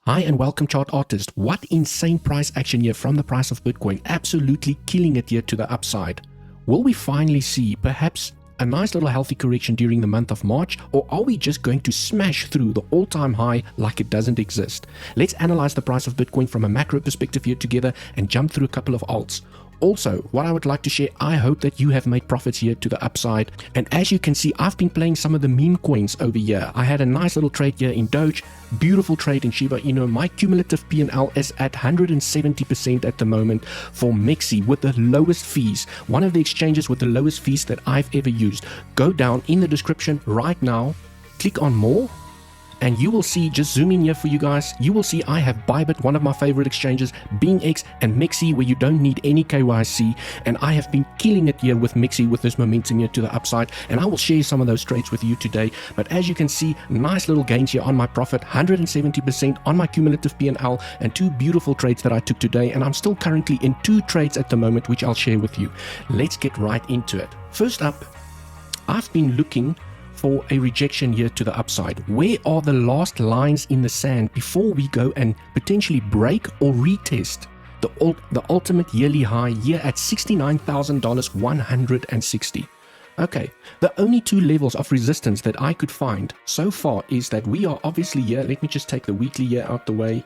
Hi and welcome, chart artist. What insane price action here from the price of Bitcoin, absolutely killing it here to the upside. Will we finally see perhaps a nice little healthy correction during the month of March, or are we just going to smash through the all-time high like it doesn't exist? Let's analyze the price of Bitcoin from a macro perspective here together and jump through a couple of alts. Also, what I would like to share, I hope that you have made profits here to the upside. And as you can see, I've been playing some of the meme coins over here. I had a nice little trade here in Doge, beautiful trade in Shiba Inu. My cumulative P&L is at 170% at the moment for MEXC with the lowest fees. One of the exchanges with the lowest fees that I've ever used. Go down in the description right now, click on more, and you will see, just zoom in here for you guys, you will see I have Bybit, one of my favorite exchanges, BingX and MEXC, where you don't need any KYC, and I have been killing it here with MEXC with this momentum here to the upside, and I will share some of those trades with you today. But as you can see, nice little gains here on my profit, 170% on my cumulative P&L, and two beautiful trades that I took today, and I'm still currently in two trades at the moment, which I'll share with you. Let's get right into it. First up, I've been looking for a rejection here to the upside. Where are the last lines in the sand before we go and potentially break or retest the ultimate yearly high here at $69,160? Okay, the only two levels of resistance that I could find so far is that we are obviously here. Let me just take the weekly here out the way.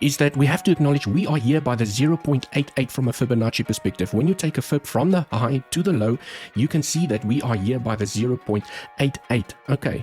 Is that we have to acknowledge we are here by the 0.88 from a Fibonacci perspective. When you take a fib from the high to the low, you can see that we are here by the 0.88. Okay.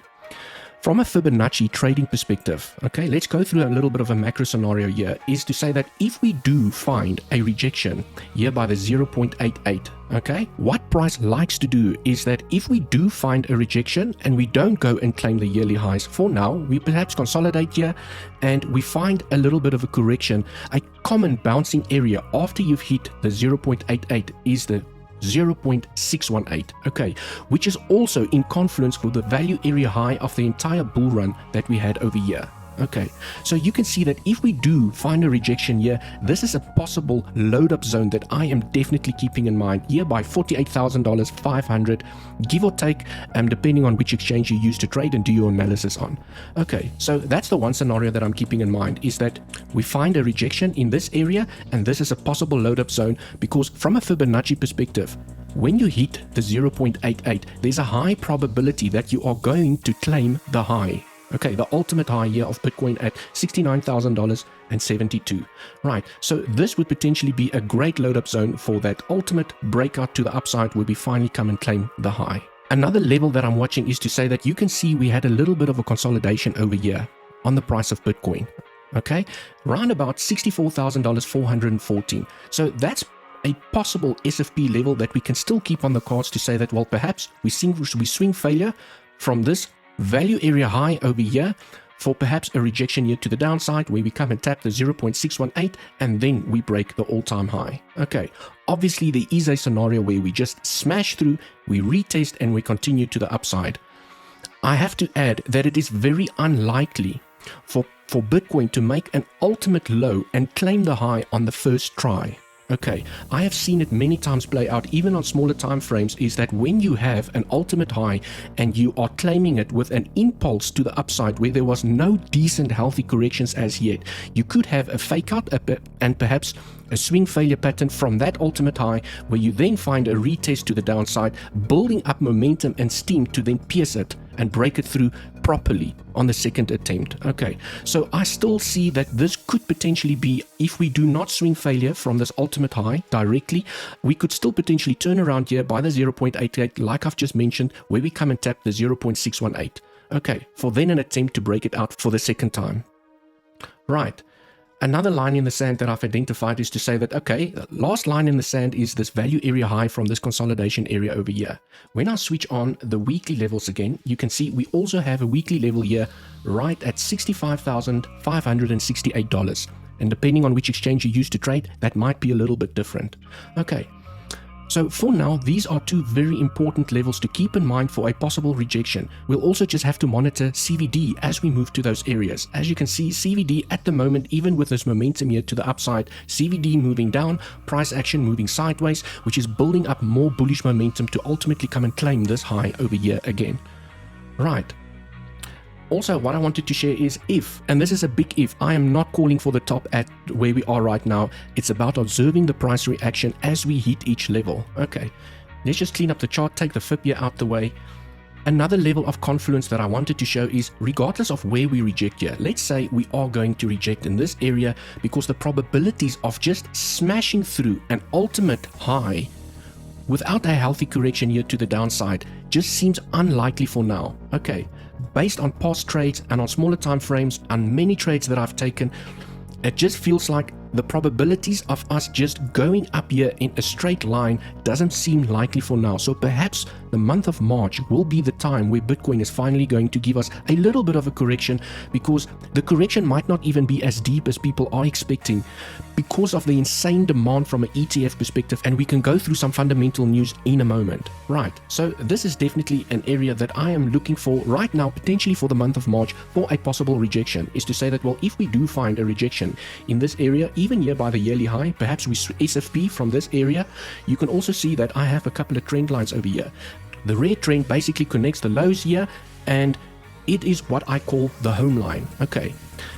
From a Fibonacci trading perspective, okay, let's go through a little bit of a macro scenario here, is to say that if we do find a rejection here by the 0.88, okay, what price likes to do is that if we do find a rejection and we don't go and claim the yearly highs for now, we perhaps consolidate here and we find a little bit of a correction. A common bouncing area after you've hit the 0.88 is the 0.618, okay, which is also in confluence for the value area high of the entire bull run that we had over here. Okay, so you can see that if we do find a rejection here, this is a possible load up zone that I am definitely keeping in mind here by $48,500, give or take, depending on which exchange you use to trade and do your analysis on. Okay, so that's the one scenario that I'm keeping in mind, is that we find a rejection in this area and this is a possible load up zone, because from a Fibonacci perspective, when you hit the 0.88, there's a high probability that you are going to claim the high. Okay, the ultimate high here of Bitcoin at $69,072. Right, so this would potentially be a great load up zone for that ultimate breakout to the upside where we finally come and claim the high. Another level that I'm watching is to say that you can see we had a little bit of a consolidation over here on the price of Bitcoin. Okay, around about $64,414. So that's a possible SFP level that we can still keep on the cards to say that, well, perhaps we swing failure from this value area high over here for perhaps a rejection here to the downside where we come and tap the 0.618 and then we break the all-time high. Okay, obviously there is a scenario where we just smash through, we retest and we continue to the upside. I have to add that it is very unlikely for Bitcoin to make an ultimate low and claim the high on the first try. Okay, I have seen it many times play out, even on smaller time frames, is that when you have an ultimate high and you are claiming it with an impulse to the upside where there was no decent healthy corrections as yet, you could have a fake out and perhaps a swing failure pattern from that ultimate high where you then find a retest to the downside, building up momentum and steam to then pierce it and break it through properly on the second attempt. Okay, so I still see that this could potentially be, if we do not swing failure from this ultimate high directly, we could still potentially turn around here by the 0.88 like I've just mentioned, where we come and tap the 0.618. Okay, for then an attempt to break it out for the second time. Right. Another line in the sand that I've identified is to say that, okay, the last line in the sand is this value area high from this consolidation area over here. When I switch on the weekly levels again, you can see we also have a weekly level here right at $65,568. And depending on which exchange you use to trade, that might be a little bit different. Okay. So for now, these are two very important levels to keep in mind for a possible rejection. We'll also just have to monitor CVD as we move to those areas. As you can see, CVD at the moment, even with this momentum here to the upside, CVD moving down, price action moving sideways, which is building up more bullish momentum to ultimately come and claim this high over here again. Right. Also, what I wanted to share is if, and this is a big if, I am not calling for the top at where we are right now. It's about observing the price reaction as we hit each level. Okay, let's just clean up the chart, take the FIB here out the way. Another level of confluence that I wanted to show is regardless of where we reject here, let's say we are going to reject in this area because the probabilities of just smashing through an ultimate high without a healthy correction here to the downside just seems unlikely for now. Okay, based on past trades and on smaller time frames and many trades that I've taken, it just feels like the probabilities of us just going up here in a straight line doesn't seem likely for now. So perhaps the month of March will be the time where Bitcoin is finally going to give us a little bit of a correction, because the correction might not even be as deep as people are expecting because of the insane demand from an ETF perspective, and we can go through some fundamental news in a moment. Right, so this is definitely an area that I am looking for right now, potentially for the month of March, for a possible rejection, is to say that, well, if we do find a rejection in this area, even here by the yearly high, perhaps we SFP from this area, you can also see that I have a couple of trend lines over here. The red trend basically connects the lows here, and it is what I call the home line. Okay,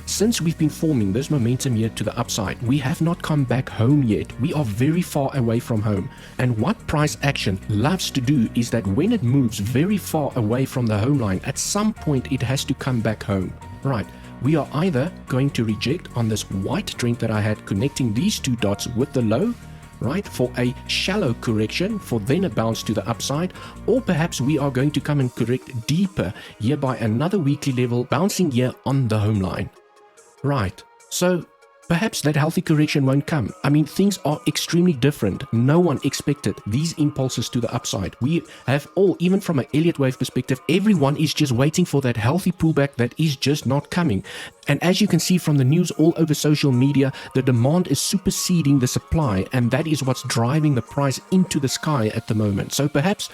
since we've been forming this momentum here to the upside, we have not come back home yet. We are very far away from home. And what price action loves to do is that when it moves very far away from the home line, at some point it has to come back home. Right, we are either going to reject on this white trend that I had connecting these two dots with the low, right, for a shallow correction, for then a bounce to the upside, or perhaps we are going to come and correct deeper here by another weekly level, bouncing here on the home line. Right, so perhaps that healthy correction won't come. I mean, things are extremely different. No one expected these impulses to the upside. We have all, even from an Elliott wave perspective, everyone is just waiting for that healthy pullback that is just not coming. And as you can see from the news all over social media, the demand is superseding the supply, and that is what's driving the price into the sky at the moment. So perhaps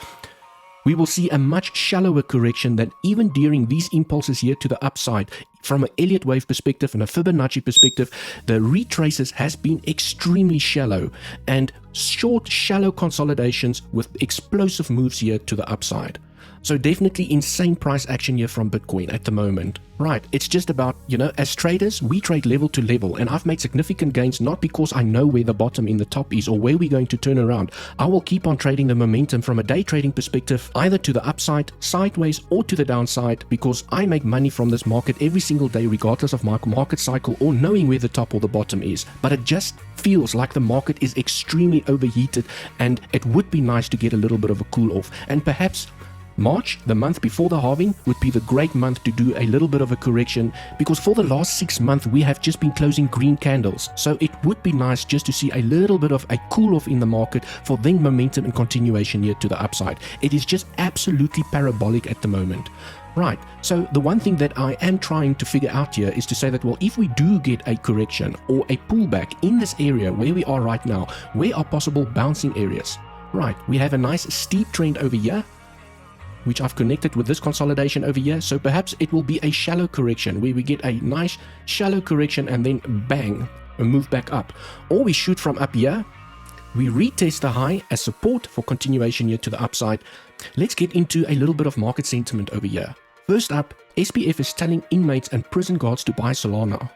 we will see a much shallower correction than even during these impulses here to the upside. From an Elliott wave perspective and a Fibonacci perspective, the retraces has been extremely shallow, and short, shallow consolidations with explosive moves here to the upside. So definitely insane price action here from Bitcoin at the moment. Right, it's just about, as traders, we trade level to level, and I've made significant gains not because I know where the bottom in the top is or where we're going to turn around. I will keep on trading the momentum from a day trading perspective, either to the upside, sideways, or to the downside, because I make money from this market every single day, regardless of my market cycle or knowing where the top or the bottom is. But it just feels like the market is extremely overheated, and it would be nice to get a little bit of a cool off, and perhaps March, the month before the halving, would be the great month to do a little bit of a correction, because for the last 6 months we have just been closing green candles. So it would be nice just to see a little bit of a cool off in the market for then momentum and continuation here to the upside. It is just absolutely parabolic at the moment. Right, so the one thing that I am trying to figure out here is to say that, well, if we do get a correction or a pullback in this area where we are right now, where are possible bouncing areas? Right, we have a nice steep trend over here, which I've connected with this consolidation over here. So perhaps it will be a shallow correction where we get a nice shallow correction and then bang, a move back up. Or we shoot from up here, we retest the high as support for continuation here to the upside. Let's get into a little bit of market sentiment over here. First up, SBF is telling inmates and prison guards to buy Solana.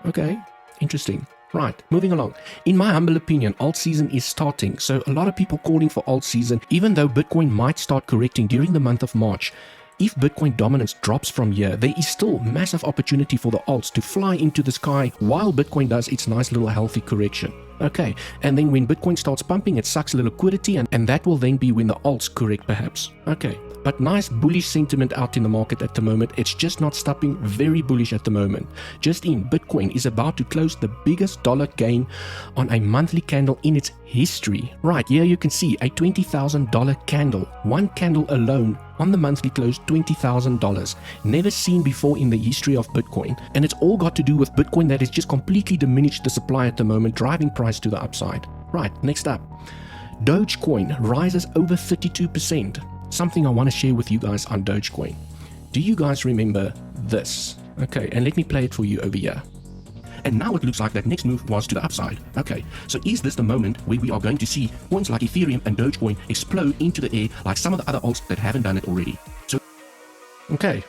Okay, interesting. Right, moving along. In my humble opinion, alt season is starting, so a lot of people calling for alt season, even though Bitcoin might start correcting during the month of March. If Bitcoin dominance drops from here, there is still massive opportunity for the alts to fly into the sky while Bitcoin does its nice little healthy correction. Okay, and then when Bitcoin starts pumping, it sucks the liquidity, and that will then be when the alts correct perhaps. Okay, but nice bullish sentiment out in the market at the moment. It's just not stopping, very bullish at the moment. Just in, Bitcoin is about to close the biggest dollar gain on a monthly candle in its history. Right, here you can see a $20,000 candle. One candle alone on the monthly close, $20,000. Never seen before in the history of Bitcoin. And it's all got to do with Bitcoin that has just completely diminished the supply at the moment, driving price to the upside. Right, next up. Dogecoin rises over 32%. Something I want to share with you guys on Dogecoin. Do you guys remember this? Okay, and let me play it for you over here. And now it looks like that next move was to the upside. Okay, so is this the moment where we are going to see coins like Ethereum and Dogecoin explode into the air like some of the other alts that haven't done it already? So Okay.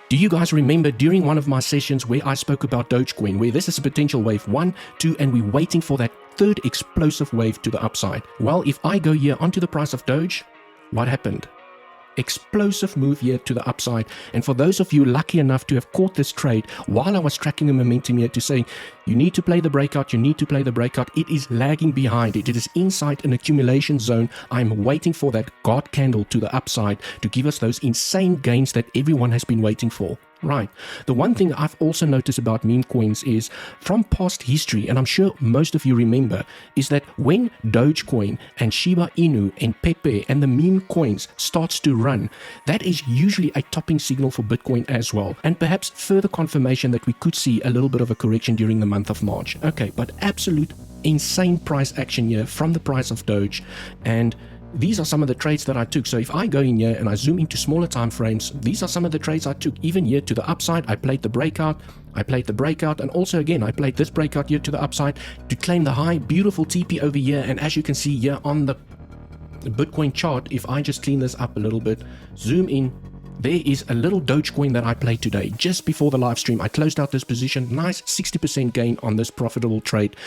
Do you guys remember during one of my sessions where I spoke about Dogecoin, where this is a potential wave 1, 2, and we're waiting for that third explosive wave to the upside? Well, if I go here onto the price of Doge, what happened? Explosive move here to the upside. And for those of you lucky enough to have caught this trade while I was tracking the momentum here to say you need to play the breakout, you need to play the breakout, it is lagging behind it. It is inside an accumulation zone. I'm waiting for that God candle to the upside to give us those insane gains that everyone has been waiting for. Right. The one thing I've also noticed about meme coins is from past history, and I'm sure most of you remember, is that when Dogecoin and Shiba Inu and Pepe and the meme coins starts to run, that is usually a topping signal for Bitcoin as well, and perhaps further confirmation that we could see a little bit of a correction during the month of March. Okay, but absolute insane price action here from the price of Doge, and these are some of the trades that I took. So if I go in here and I zoom into smaller time frames, these are some of the trades I took. Even here to the upside, I played the breakout, and also again, I played this breakout here to the upside to claim the high. Beautiful TP over here, and as you can see here on the Bitcoin chart, if I just clean this up a little bit, zoom in, there is a little Dogecoin that I played today just before the live stream. I closed out this position, nice 60% gain on this profitable trade,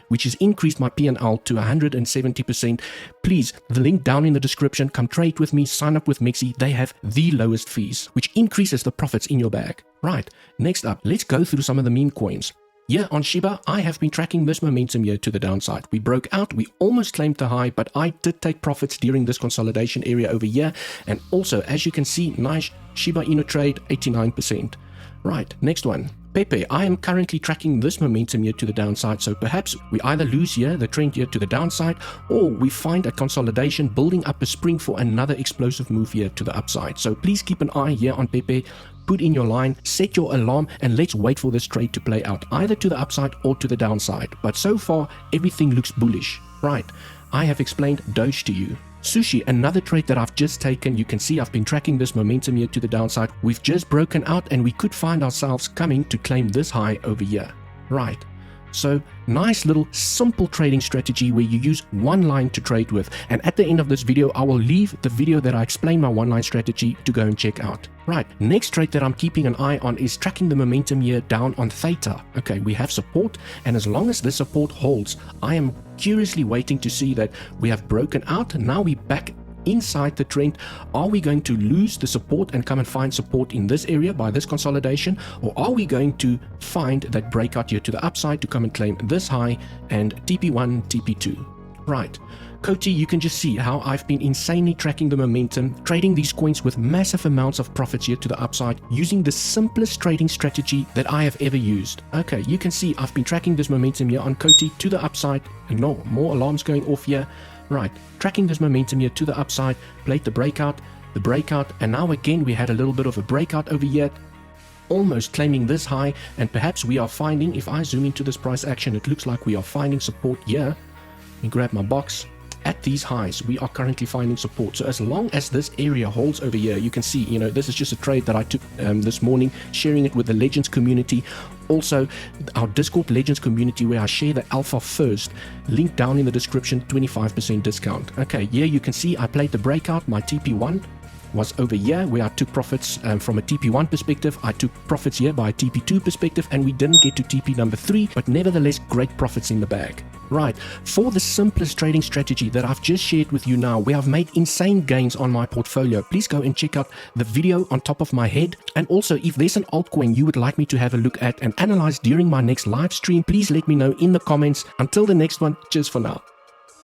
which has increased my P&L to 170%. Please, the link down in the description, come trade with me, sign up with Mexi. They have the lowest fees, which increases the profits in your bag. Right, next up, let's go through some of the meme coins. Here on Shiba, I have been tracking this momentum here to the downside. We broke out, we almost claimed the high, but I did take profits during this consolidation area over here. And also, as you can see, nice Shiba Inu trade, 89%. Right, next one. Pepe, I am currently tracking this momentum here to the downside, so perhaps we either lose here, the trend here to the downside, or we find a consolidation building up a spring for another explosive move here to the upside. So please keep an eye here on Pepe. Put in your line, set your alarm, and let's wait for this trade to play out, either to the upside or to the downside. But so far, everything looks bullish. Right, I have explained Doge to you. Sushi, another trade that I've just taken. You can see I've been tracking this momentum here to the downside. We've just broken out and we could find ourselves coming to claim this high over here. Right. So nice little simple trading strategy where you use one line to trade with. And at the end of this video, I will leave the video that I explain my one line strategy to go and check out. Right, next trade that I'm keeping an eye on is tracking the momentum here down on Theta. Okay, we have support, and as long as this support holds, I am curiously waiting to see that we have broken out. Now we're back inside the trend. Are we going to lose the support and come and find support in this area by this consolidation, or are we going to find that breakout here to the upside to come and claim this high and TP1, TP2? Right, Coty, you can just see how I've been insanely tracking the momentum, trading these coins with massive amounts of profits here to the upside, using the simplest trading strategy that I have ever used. Okay, you can see I've been tracking this momentum here on Coty to the upside. No more alarms going off here. Right, tracking this momentum here to the upside, played the breakout, and now again we had a little bit of a breakout over here, almost claiming this high, and perhaps we are finding, if I zoom into this price action, it looks like we are finding support here. Let me grab my box. At these highs, we are currently finding support. So as long as this area holds over here, you can see, this is just a trade that I took this morning, sharing it with the Legends community. Also, our Discord Legends community, where I share the alpha first, link down in the description, 25% discount. Okay, here you can see I played the breakout. My TP1 was over here, where I took profits from a TP1 perspective. I took profits here by a TP2 perspective, and we didn't get to TP number 3, but nevertheless, great profits in the bag. Right, for the simplest trading strategy that I've just shared with you now, where I've made insane gains on my portfolio, please go and check out the video on top of my head. And also, if there's an altcoin you would like me to have a look at and analyze during my next live stream, please let me know in the comments. Until the next one, cheers for now.